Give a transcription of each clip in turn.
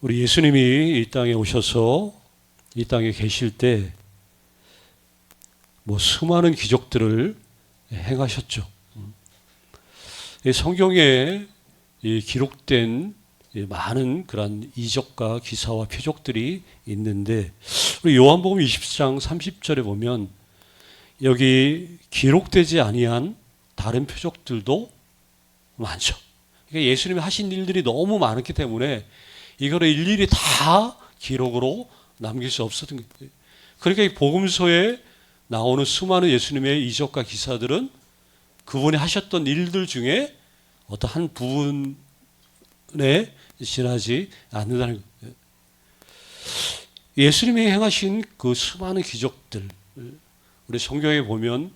우리 예수님이 이 땅에 오셔서 이 땅에 계실 때 수많은 기적들을 행하셨죠. 이 성경에 기록된 많은 그런 이적과 기사와 표적들이 있는데 우리 요한복음 20장 30절에 보면 여기 기록되지 아니한 다른 표적들도 많죠. 그러니까 예수님이 하신 일들이 너무 많았기 때문에 이거를 일일이 다 기록으로 남길 수 없었던 거예요. 그러니까 이 복음서에 나오는 수많은 예수님의 이적과 기사들은 그분이 하셨던 일들 중에 어떤 한 부분에 지나지 않는다는 거예요. 예수님이 행하신 그 수많은 기적들, 우리 성경에 보면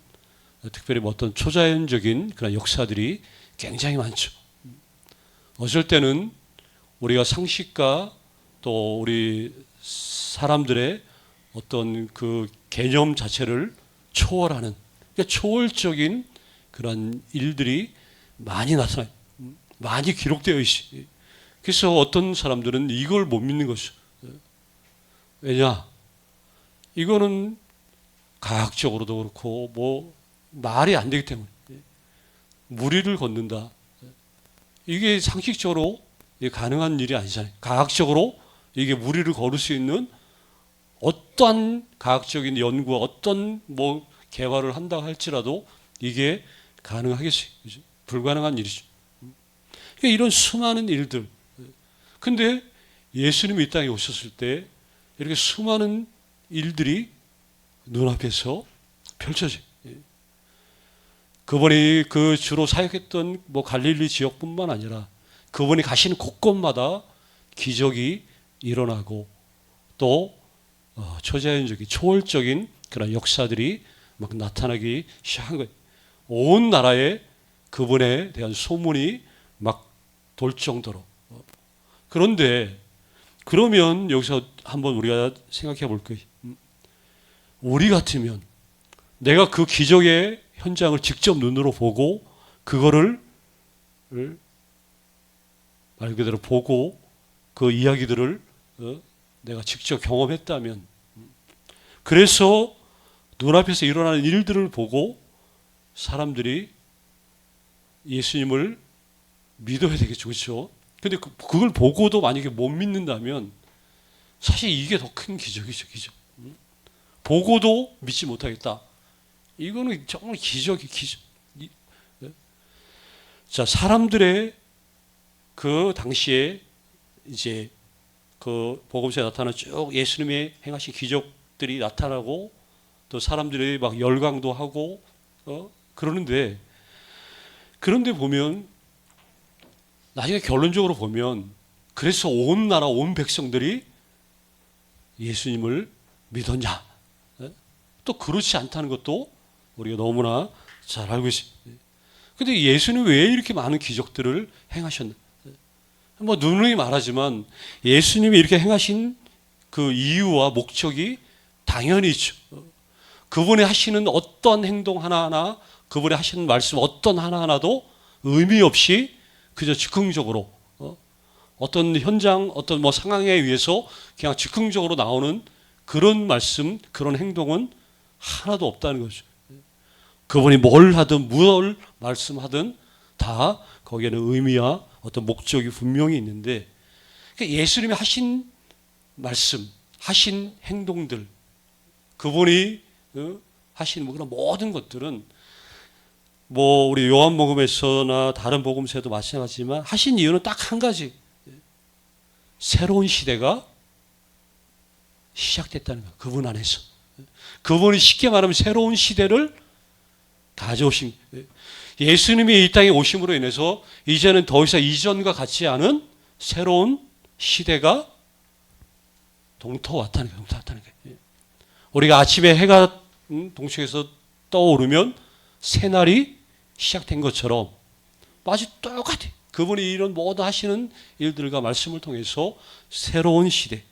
특별히 어떤 초자연적인 그런 역사들이 굉장히 많죠. 어쩔 때는 우리가 상식과 또 우리 사람들의 어떤 그 개념 자체를 초월하는, 그러니까 초월적인 그런 일들이 많이 나타나요. 많이 기록되어 있어요. 그래서 어떤 사람들은 이걸 못 믿는 것이죠. 왜냐? 이거는 과학적으로도 그렇고 말이 안 되기 때문에 무리를 걷는다. 이게 상식적으로 가능한 일이 아니잖아요. 과학적으로 이게 무리를 걸을 수 있는 어떠한 과학적인 연구와 어떤 개발을 한다 할지라도 이게 가능하겠어요. 불가능한 일이죠. 그러니까 이런 수많은 일들. 근데 예수님이 이 땅에 오셨을 때 이렇게 수많은 일들이 눈앞에서 펼쳐져요. 그분이 그 주로 사역했던 갈릴리 지역뿐만 아니라 그분이 가시는 곳곳마다 기적이 일어나고 또 초자연적인 초월적인 그런 역사들이 막 나타나기 시작한 거예요. 온 나라에 그분에 대한 소문이 막 돌 정도로. 그런데 그러면 여기서 한번 우리가 생각해 볼 거예요. 우리 같으면 내가 그 기적의 현장을 직접 눈으로 보고 그거를 말 그대로 보고 그 이야기들을 내가 직접 경험했다면, 그래서 눈앞에서 일어나는 일들을 보고 사람들이 예수님을 믿어야 되겠죠. 그렇죠? 근데 그걸 보고도 만약에 못 믿는다면 사실 이게 더 큰 기적이죠. 기적. 보고도 믿지 못하겠다. 이거는 정말 기적. 자, 사람들의 그 당시에 이제 그 복음서에 나타나는 쭉 예수님의 행하신 기적들이 나타나고 또 사람들이 막 열광도 하고 그러는데, 그런데 보면 나중에 결론적으로 보면 그래서 온 나라 온 백성들이 예수님을 믿었냐? 또 그렇지 않다는 것도 우리가 너무나 잘 알고 있습니다. 근데 예수님 왜 이렇게 많은 기적들을 행하셨나? 누누이 말하지만 예수님이 이렇게 행하신 그 이유와 목적이 당연히 있죠. 그분이 하시는 어떤 행동 하나하나, 그분이 하시는 말씀 어떤 하나하나도 의미 없이 그저 즉흥적으로 어떤 현장, 어떤 상황에 의해서 그냥 즉흥적으로 나오는 그런 말씀, 그런 행동은 하나도 없다는 거죠. 그분이 뭘 하든 뭘 말씀하든 다 거기에는 의미와 어떤 목적이 분명히 있는데, 그러니까 예수님이 하신 말씀, 하신 행동들, 그분이 하신 그런 모든 것들은 우리 요한복음에서나 다른 복음서에도 마찬가지지만 하신 이유는 딱 한 가지. 새로운 시대가 시작됐다는 거예요. 그분 안에서. 그분이 쉽게 말하면 새로운 시대를 가져오신 거예요. 예수님이 이 땅에 오심으로 인해서 이제는 더 이상 이전과 같지 않은 새로운 시대가 동터왔다는 거예요. 우리가 아침에 해가 동쪽에서 떠오르면 새날이 시작된 것처럼 아주 똑같아요. 그분이 이런 모든 하시는 일들과 말씀을 통해서 새로운 시대,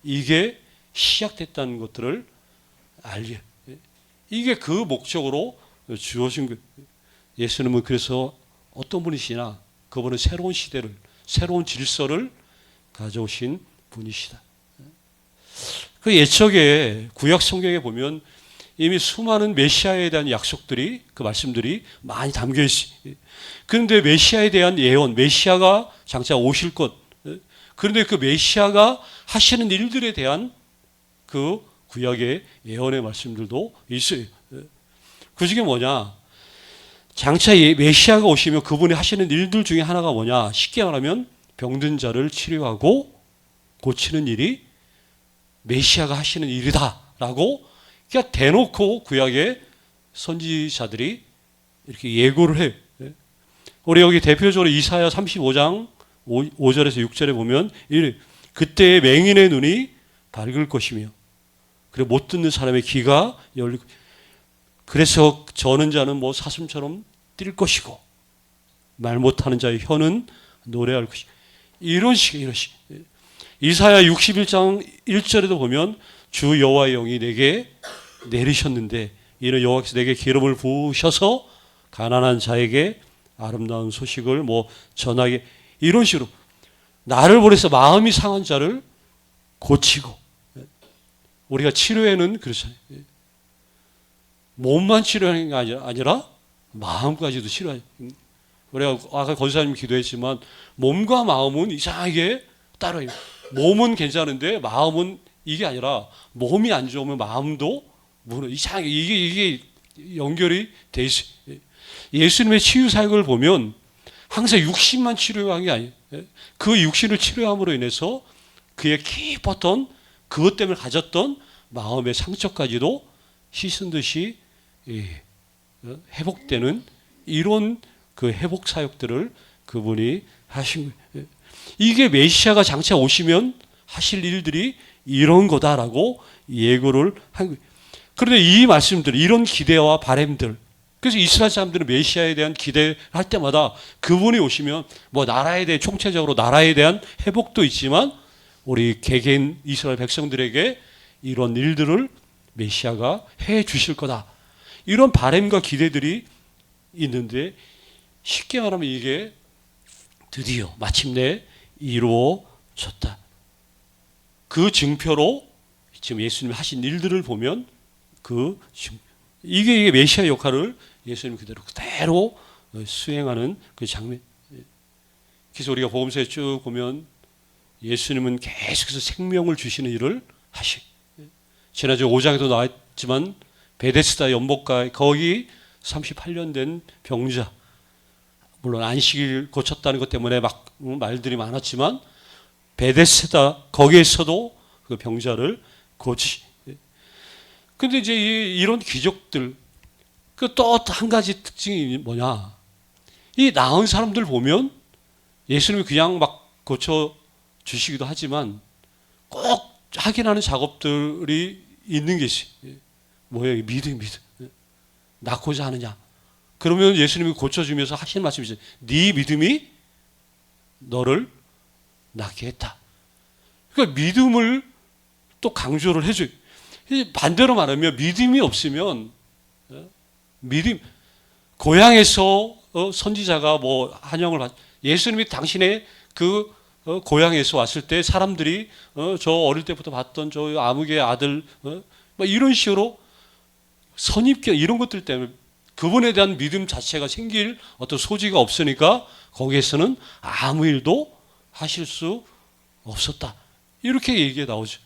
이게 시작됐다는 것들을 알게. 이게 그 목적으로 주어진 거예요. 예수님은 그래서 어떤 분이시나 그분은 새로운 시대를, 새로운 질서를 가져오신 분이시다. 그 옛적에 구약 성경에 보면 이미 수많은 메시아에 대한 약속들이, 그 말씀들이 많이 담겨 있어요. 그런데 메시아에 대한 예언, 메시아가 장차 오실 것, 그런데 그 메시아가 하시는 일들에 대한 그 구약의 예언의 말씀들도 있어요. 그 중에 뭐냐? 장차 메시아가 오시면 그분이 하시는 일들 중에 하나가 뭐냐? 쉽게 말하면 병든 자를 치료하고 고치는 일이 메시아가 하시는 일이다라고 그냥 대놓고 구약의 선지자들이 이렇게 예고를 해요. 우리 여기 대표적으로 이사야 35장 5절에서 6절에 보면 그때의 맹인의 눈이 밝을 것이며 그리고 못 듣는 사람의 귀가 열리고 그래서 저는 자는 뭐 사슴처럼 뛸 것이고 말 못하는 자의 혀는 노래할 것이고 이런 식이에요. 이사야 61장 1절에도 보면 주 여호와의 영이 내게 내리셨는데 이는 여호와께서 내게 기름을 부으셔서 가난한 자에게 아름다운 소식을 뭐 전하게 이런 식으로 나를 보내서 마음이 상한 자를 고치고 우리가 치료에는 그렇잖아요. 몸만 치료하는 게 아니라 마음까지도 치료하죠. 우리가 아까 권사님 기도했지만 몸과 마음은 이상하게 따로요. 몸은 괜찮은데 마음은 이게 아니라 몸이 안 좋으면 마음도 이상하게 이게 연결이 돼 있어요. 예수님의 치유 사역을 보면 항상 육신만 치료한 게 아니에요. 그 육신을 치료함으로 인해서 그의 깊었던 그것 때문에 가졌던 마음의 상처까지도 씻은 듯이 회복되는 이런 그 회복 사역들을 그분이 하신 거예요. 이게 메시아가 장차 오시면 하실 일들이 이런 거다라고 예고를 한 거예요. 그런데 이 말씀들, 이런 기대와 바람들, 그래서 이스라엘 사람들은 메시아에 대한 기대할 때마다 그분이 오시면 뭐 나라에 대해 총체적으로 나라에 대한 회복도 있지만 우리 개개인 이스라엘 백성들에게 이런 일들을 메시아가 해 주실 거다. 이런 바람과 기대들이 있는데 쉽게 말하면 이게 드디어 마침내 이루어졌다. 그 증표로 지금 예수님이 하신 일들을 보면 이게 메시아 역할을 예수님 그대로 수행하는 그 장면. 그래서 우리가 복음서에 쭉 보면 예수님은 계속해서 생명을 주시는 일을 하시. 지난주 5장에도 나왔지만 베데스다 연못가 거기 38년 된 병자, 물론 안식일 고쳤다는 것 때문에 막 말들이 많았지만 베데스다 거기에서도 그 병자를 고치. 근데 이제 이런 기적들, 그 또 한 가지 특징이 뭐냐? 이 나은 사람들 보면 예수님이 그냥 막 고쳐 주시기도 하지만 꼭 확인하는 작업들이 있는 게 있어요. 뭐예요? 믿음. 낳고자 하느냐? 그러면 예수님이 고쳐주면서 하시는 말씀이 있어요. 네 믿음이 너를 낳게 했다. 그러니까 믿음을 또 강조를 해줘요. 반대로 말하면 믿음이 없으면 고향에서 선지자가 뭐 한영을 예수님이 당신의 그 고향에서 왔을 때 사람들이 저 어릴 때부터 봤던 저 아무개 아들 뭐 이런 식으로 선입견 이런 것들 때문에 그분에 대한 믿음 자체가 생길 어떤 소지가 없으니까 거기에서는 아무 일도 하실 수 없었다. 이렇게 얘기가 나오죠.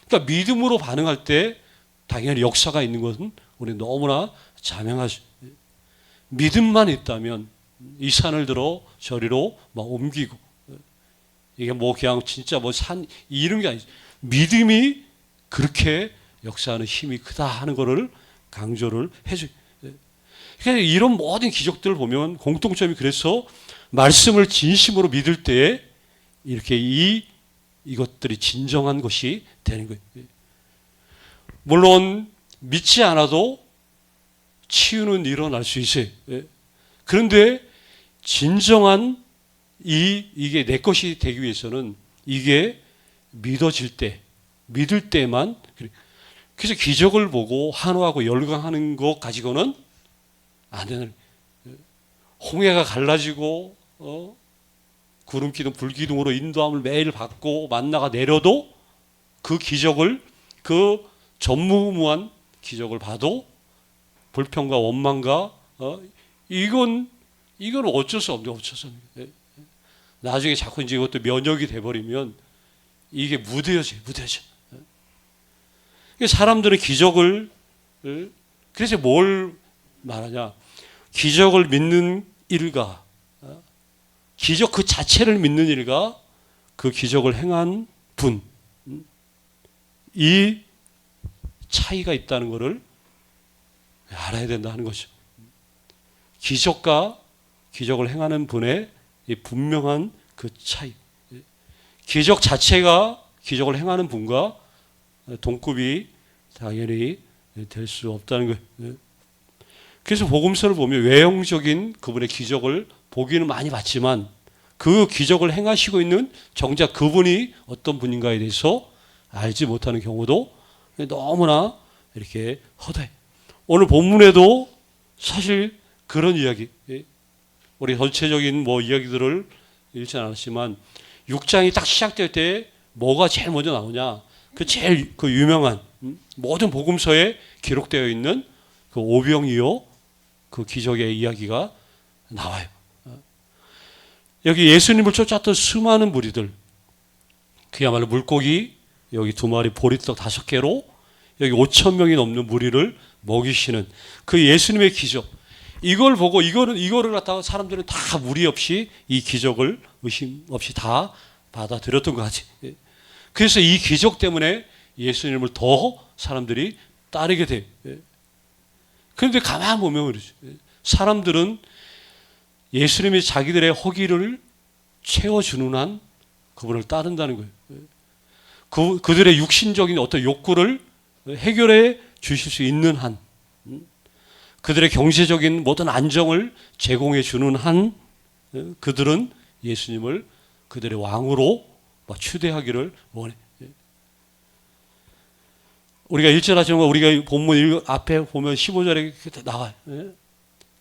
그러니까 믿음으로 반응할 때 당연히 역사가 있는 것은 우리 너무나 자명하죠. 믿음만 있다면 이 산을 들어 저리로 막 옮기고 이게 뭐 그냥 진짜 뭐 산 이런 게 아니죠. 믿음이 그렇게 역사하는 힘이 크다 하는 것을 강조를 해줘요. 그러니까 이런 모든 기적들을 보면 공통점이 그래서 말씀을 진심으로 믿을 때에 이렇게 이것들이 진정한 것이 되는 거예요. 물론 믿지 않아도 치유는 일어날 수 있어요. 그런데 진정한 이게 내 것이 되기 위해서는 이게 믿어질 때, 믿을 때만. 그래서 기적을 보고 환호하고 열광하는 것 가지고는 안 되는. 홍해가 갈라지고 구름 기둥, 불 기둥으로 인도함을 매일 받고 만나가 내려도 그 기적을, 그 전무후무한 기적을 봐도 불평과 원망과 이건 어쩔 수 없는 어쩔 예. 나중에 자꾸 이제 이것도 면역이 돼버리면 이게 무뎌져. 사람들은 기적을, 그래서 뭘 말하냐? 기적을 믿는 일과 기적 그 자체를 믿는 일과 그 기적을 행한 분, 이 차이가 있다는 것을 알아야 된다는 거죠. 기적과 기적을 행하는 분의 이 분명한 그 차이. 기적 자체가 기적을 행하는 분과 동급이 당연히 될 수 없다는 거예요. 그래서 복음서를 보면 외형적인 그분의 기적을 보기는 많이 봤지만 그 기적을 행하시고 있는 정작 그분이 어떤 분인가에 대해서 알지 못하는 경우도 너무나 이렇게 허다해. 오늘 본문에도 사실 그런 이야기, 우리 전체적인 이야기들을 읽지 않았지만 6장이 딱 시작될 때 뭐가 제일 먼저 나오냐? 그 제일 그 유명한 모든 복음서에 기록되어 있는 그 오병이어 그 기적의 이야기가 나와요. 여기 예수님을 쫓았던 수많은 무리들, 그야말로 물고기 여기 2마리, 보리떡 5개로 여기 5,000명이 넘는 무리를 먹이시는 그 예수님의 기적, 이걸 보고 이거를 갖다가 사람들은 다 무리 없이 이 기적을 의심 없이 다 받아들였던 것 같지. 그래서 이 기적 때문에 예수님을 더 사람들이 따르게 돼요. 그런데 가만 보면 그러죠. 사람들은 예수님이 자기들의 허기를 채워주는 한 그분을 따른다는 거예요. 그들의 육신적인 어떤 욕구를 해결해 주실 수 있는 한, 그들의 경제적인 모든 안정을 제공해 주는 한, 그들은 예수님을 그들의 왕으로 추대하기를 원해. 우리가 1절 하시는 거, 우리가 본문 앞에 보면 15절에 나와요.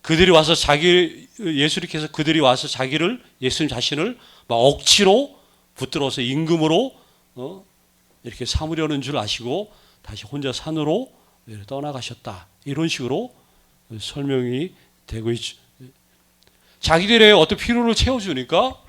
그들이 와서 예수님께서 그들이 와서 자기를, 예수님 자신을 막 억지로 붙들어서 임금으로 이렇게 삼으려는 줄 아시고 다시 혼자 산으로 떠나가셨다. 이런 식으로 설명이 되고 있죠. 자기들의 어떤 필요를 채워주니까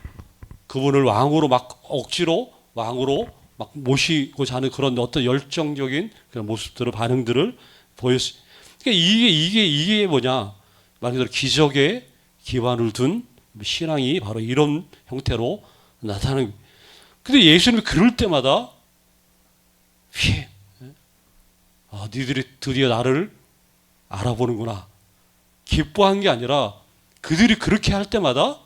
그분을 왕으로 막 억지로 왕으로 막 모시고자 하는 그런 어떤 열정적인 그런 모습들을, 반응들을 보였어요. 그러니까 이게 뭐냐? 말 그대로 기적에 기반을 둔 신앙이 바로 이런 형태로 나타나는 거예요. 근데 예수님이 그럴 때마다 니들이 드디어 나를 알아보는구나. 기뻐한 게 아니라 그들이 그렇게 할 때마다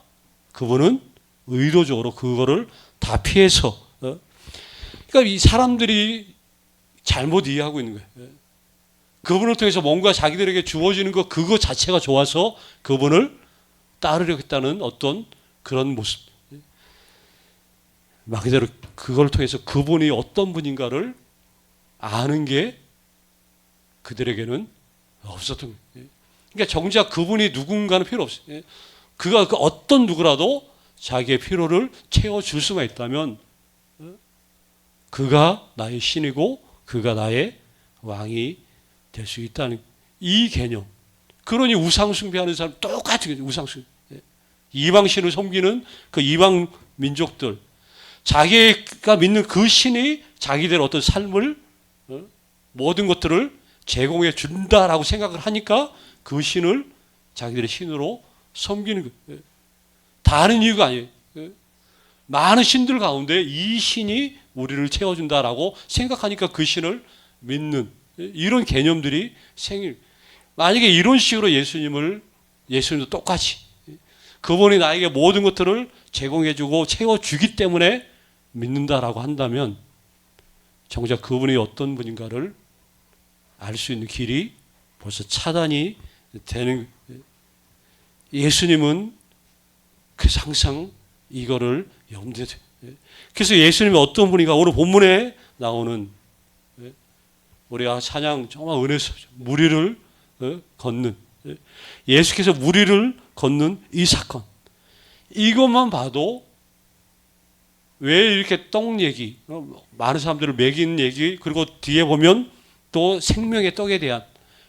그분은 의도적으로 그거를 다 피해서, 그러니까 이 사람들이 잘못 이해하고 있는 거예요. 그분을 통해서 뭔가 자기들에게 주어지는 그거 자체가 좋아서 그분을 따르려겠다는 어떤 그런 모습. 말 그대로 그걸 통해서 그분이 어떤 분인가를 아는 게 그들에게는 없었던 거예요. 그러니까 정작 그분이 누군가는 필요 없어요. 그가 그 어떤 누구라도 자기의 필요를 채워줄 수만 있다면 그가 나의 신이고 그가 나의 왕이 될 수 있다는 이 개념. 그러니 우상 숭배하는 사람 똑같은 거죠. 우상 숭배. 이방신을 섬기는 그 이방 민족들, 자기가 믿는 그 신이 자기들의 어떤 삶을, 모든 것들을 제공해 준다라고 생각을 하니까 그 신을 자기들의 신으로 섬기는 거예요. 다른 이유가 아니에요. 많은 신들 가운데 이 신이 우리를 채워준다라고 생각하니까 그 신을 믿는 이런 개념들이 생길. 만약에 이런 식으로 예수님도 똑같이 그분이 나에게 모든 것들을 제공해주고 채워주기 때문에 믿는다라고 한다면 정작 그분이 어떤 분인가를 알 수 있는 길이 벌써 차단이 되는. 예수님은 그래서 항상 이거를 염두에 둬요. 그래서 예수님이 어떤 분인가, 오늘 본문에 나오는 우리가 찬양 정말 은혜스럽죠. 무리를 걷는, 예수께서 무리를 걷는 이 사건, 이것만 봐도 왜 이렇게 떡 얘기, 많은 사람들을 먹인 얘기, 그리고 뒤에 보면 또 생명의 떡에 대한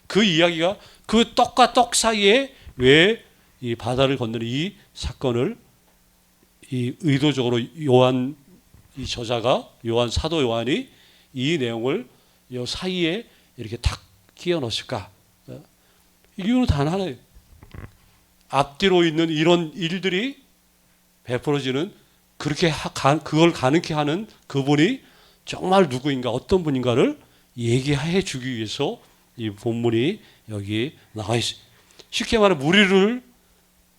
그 이야기가 그 떡과 떡 사이에 왜 이 바다를 건너는 이 사건을 이 의도적으로 요한 이 저자가 요한 사도 요한이 이 내용을 이 사이에 이렇게 탁 끼워 넣었을까? 이유는 단 하나예요. 앞뒤로 있는 이런 일들이 베풀어지는 그렇게 그걸 가능케 하는 그분이 정말 누구인가 어떤 분인가를 얘기해 주기 위해서 이 본문이 여기 나와 있어요. 쉽게 말해 무리를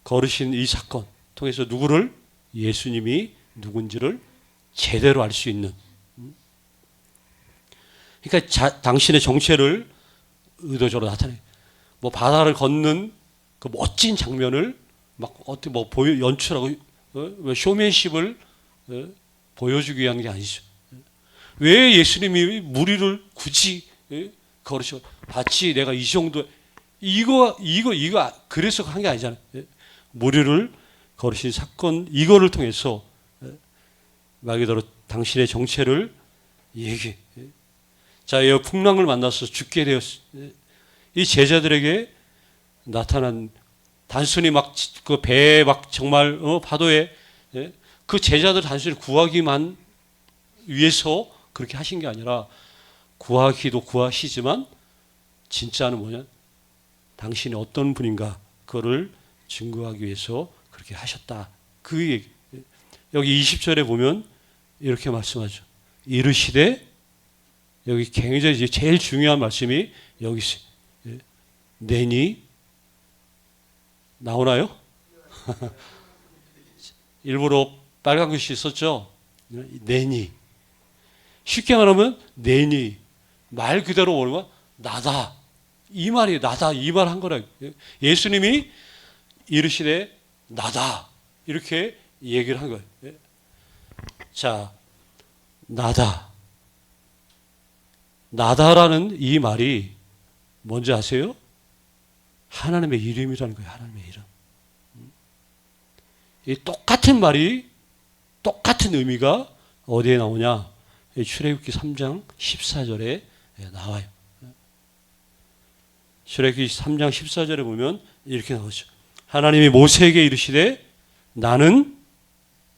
걸으신 이 사건 통해서 누구를 예수님이 누군지를 제대로 알 수 있는 그러니까 당신의 정체를 의도적으로 나타내 뭐 바다를 걷는 그 멋진 장면을 막 어떻게 뭐 연출하고 쇼맨십을 보여주기 위한 게 아니죠. 왜 예수님이 무리를 굳이 걸으셔? 마치 내가 이 정도 이거 그래서 한 게 아니잖아요. 무리를 걸으신 사건 이거를 통해서 말 그대로 당신의 정체를 얘기. 자, 이 풍랑을 만나서 죽게 되었. 이 제자들에게 나타난 단순히 막 그 배에 막 정말 파도에 그 제자들 단순히 구하기만 위해서 그렇게 하신 게 아니라 구하기도 구하시지만 진짜는 뭐냐? 당신이 어떤 분인가 그거를 증거하기 위해서 그렇게 하셨다. 그 얘기. 여기 20절에 보면 이렇게 말씀하죠. 이르시되 여기 굉장히 제일 중요한 말씀이 여기 있어요. 내니 나오나요? 일부러 빨간 글씨 썼죠. 내니 쉽게 말하면 내니 말 그대로 뭐냐면 나다 이 말이 나다 이 말 한 거라. 예수님이 이르시되 나다 이렇게 얘기를 한 거예요. 자, 나다라는 이 말이 뭔지 아세요? 하나님의 이름이라는 거예요. 하나님의 이름. 이 똑같은 말이 똑같은 의미가 어디에 나오냐? 출애굽기 3장 14절에 나와요. 출애굽기 3장 14절에 보면 이렇게 나오죠. 하나님이 모세에게 이르시되 나는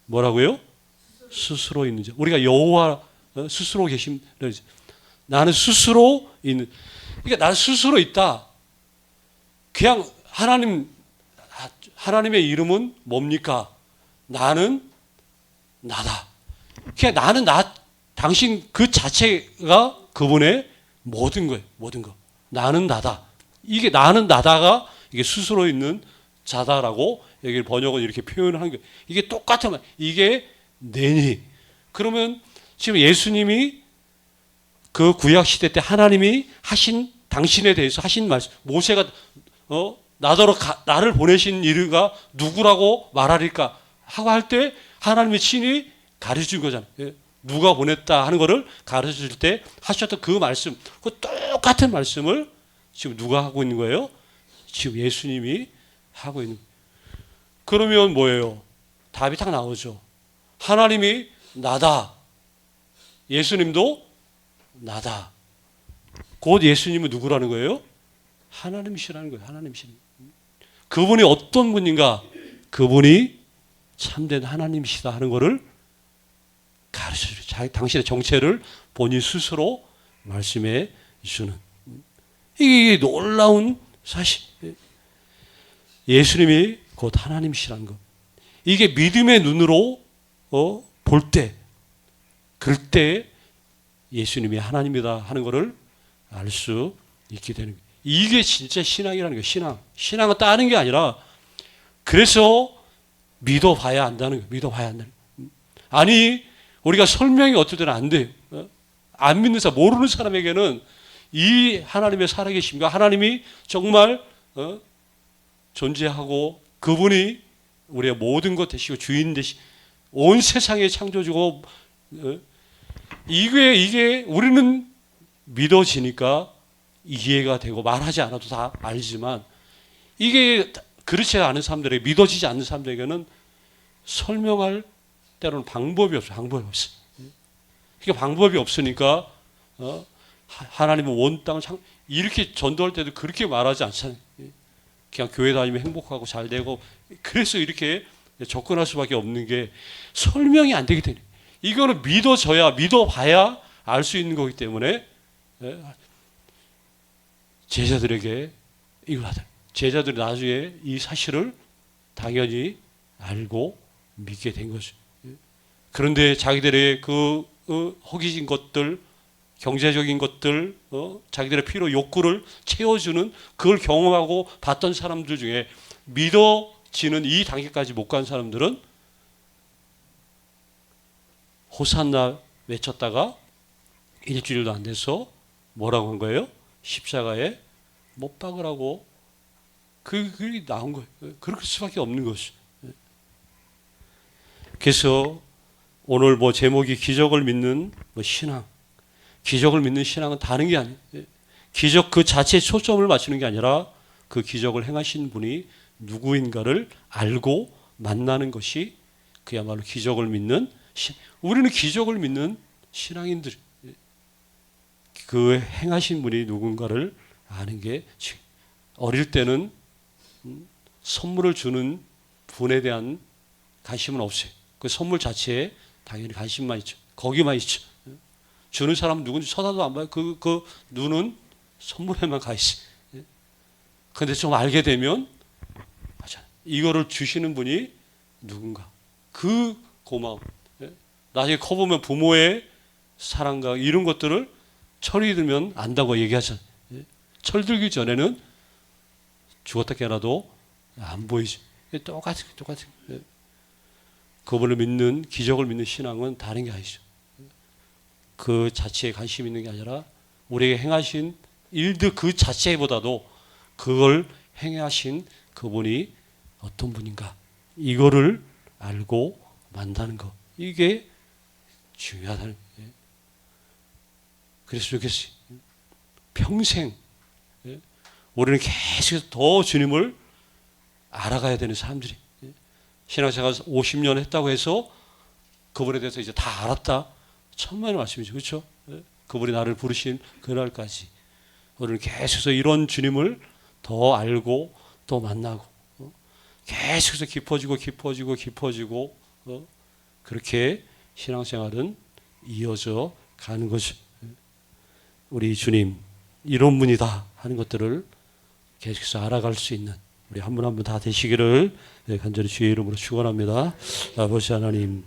뭐라고요? 스스로 있는 자. 우리가 여호와 스스로 계심. 나는 스스로 있는. 그러니까 나는 스스로 있다. 그냥 하나님의 이름은 뭡니까? 나는 나다. 그냥 나는 당신 그 자체가 그분의 모든 거예요. 모든 거. 나는 나다. 이게 나는 나다가 이게 스스로 있는 자다라고 여기 번역은 이렇게 표현을 한 거예요. 이게 똑같은 말. 이게 내니. 그러면 지금 예수님이 그 구약 시대 때 하나님이 하신 당신에 대해서 하신 말씀. 모세가 나를 보내신 이르가 누구라고 말하리까 하고 할 때 하나님의 친히 가르쳐준 거잖아요. 누가 보냈다 하는 거를 가르쳐 줄 때 하셨던 그 말씀, 그 똑같은 말씀을 지금 누가 하고 있는 거예요? 지금 예수님이 하고 있는 거예요. 그러면 뭐예요? 답이 딱 나오죠. 하나님이 나다. 예수님도 나다. 곧 예수님은 누구라는 거예요? 하나님이시라는 거예요. 하나님이시라는 거예요. 그분이 어떤 분인가? 그분이 참된 하나님이시다 하는 것을 가르쳐주죠. 당신의 정체를 본인 스스로 말씀해 주는. 이게 놀라운 사실. 예수님이 곧 하나님이시라는 것. 이게 믿음의 눈으로 볼 때, 그럴 때 예수님이 하나님이다 하는 것을 알 수 있게 되는 거예요. 이게 진짜 신앙이라는 거예요. 신앙은 따는 게 아니라 그래서 믿어봐야 한다는 거예요. 믿어봐야 한다는 거예요. 아니 우리가 설명이 어떨 때는 안 돼요. 안 믿는 사람, 모르는 사람에게는 이 하나님의 살아계심과 하나님이 정말 존재하고 그분이 우리의 모든 것 되시고 주인 되시 온 세상의 창조주고 이게 우리는 믿어지니까 이해가 되고 말하지 않아도 다 알지만 이게 그렇지 않은 사람들에게 믿어지지 않는 사람들에게는 설명할 때로는 방법이 없어요. 방법이 없어. 그러니까 방법이 없으니까 하나님은 온 땅을 이렇게 전도할 때도 그렇게 말하지 않잖아요. 그냥 교회 다니면 행복하고 잘 되고 그래서 이렇게 접근할 수밖에 없는 게 설명이 안 되기 때문에 이거는 믿어봐야 알 수 있는 거기 때문에 제자들에게 이걸 하다. 제자들이 나중에 이 사실을 당연히 알고 믿게 된 거죠. 그런데 자기들의 그 허기진 것들, 경제적인 것들, 자기들의 필요 욕구를 채워주는 그걸 경험하고 봤던 사람들 중에 믿어지는 이 단계까지 못 간 사람들은 호산나 외쳤다가 일주일도 안 돼서 뭐라고 한 거예요? 십자가에 못 박으라고 그게 나온 거예요. 그럴 수밖에 없는 것이. 그래서 오늘 뭐 제목이 기적을 믿는 신앙. 기적을 믿는 신앙은 다른 게 아니에요. 기적 그 자체에 초점을 맞추는 게 아니라 그 기적을 행하신 분이 누구인가를 알고 만나는 것이 그야말로 기적을 믿는 우리는 기적을 믿는 신앙인들. 그 행하신 분이 누군가를 아는 게 어릴 때는 선물을 주는 분에 대한 관심은 없어요. 그 선물 자체에 당연히 관심만 있죠. 거기만 있죠. 주는 사람은 누군지 쳐다도 안 봐요. 그 눈은 선물에만 가 있어요. 그런데 좀 알게 되면 맞아. 이거를 주시는 분이 누군가. 그 고마움. 나중에 커보면 부모의 사랑과 이런 것들을 철이 들면 안다고 얘기하잖아요. 철 들기 전에는 죽었다 깨어나도 안 보이죠. 똑같은. 그분을 믿는 기적을 믿는 신앙은 다른 게 아니죠. 그 자체에 관심 있는 게 아니라 우리에게 행하신 일들 그 자체보다도 그걸 행하신 그분이 어떤 분인가 이거를 알고 만나는 거 이게 중요하다는 거예요. 그래서 좋겠어요. 평생 우리는 계속 더 주님을 알아가야 되는 사람들이 신앙생활 50년 했다고 해서 그분에 대해서 이제 다 알았다. 천만의 말씀이죠. 그렇죠? 그분이 나를 부르신 그날까지 우리는 계속해서 이런 주님을 더 알고 또 만나고 계속해서 깊어지고 그렇게 신앙생활은 이어져 가는 거죠. 우리 주님 이런 분이다 하는 것들을 계속해서 알아갈 수 있는 우리 한 분 한 분 다 되시기를 간절히 주의 이름으로 축원합니다. 아버지 하나님